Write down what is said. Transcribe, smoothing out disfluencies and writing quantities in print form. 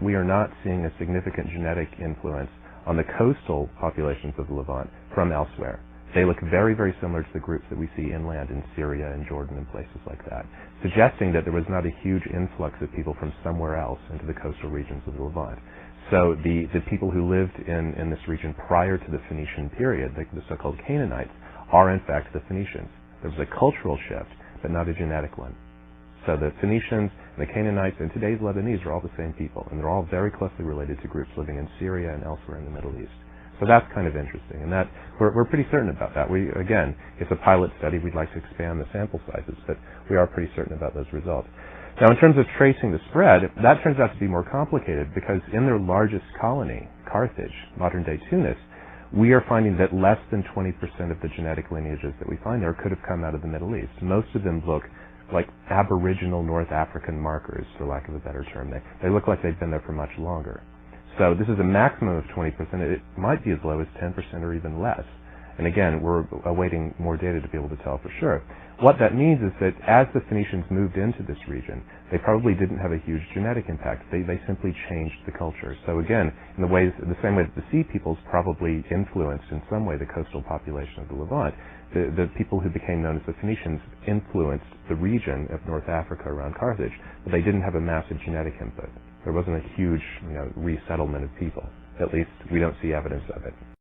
we are not seeing a significant genetic influence on the coastal populations of the Levant from elsewhere. They look very, very similar to the groups that we see inland in Syria and Jordan and places like that, suggesting that there was not a huge influx of people from somewhere else into the coastal regions of the Levant. So the people who lived in this region prior to the Phoenician period, the so-called Canaanites, are in fact the Phoenicians. There was a cultural shift, but not a genetic one. So the Phoenicians and the Canaanites and today's Lebanese are all the same people, and they're all very closely related to groups living in Syria and elsewhere in the Middle East. So that's kind of interesting, and that we're pretty certain about that. Again, it's a pilot study. We'd like to expand the sample sizes, but we are pretty certain about those results. Now, in terms of tracing the spread, that turns out to be more complicated because in their largest colony, Carthage, modern-day Tunis, we are finding that less than 20% of the genetic lineages that we find there could have come out of the Middle East. Most of them look like aboriginal North African markers, for lack of a better term. They look like they've been there for much longer. So this is a maximum of 20%. It might be as low as 10% or even less. And again, we're awaiting more data to be able to tell for sure. What that means is that as the Phoenicians moved into this region, they probably didn't have a huge genetic impact. They simply changed the culture. So again, in the same way that the Sea Peoples probably influenced in some way the coastal population of the Levant, the people who became known as the Phoenicians influenced the region of North Africa around Carthage, but they didn't have a massive genetic input. There wasn't a huge resettlement of people. At least we don't see evidence of it.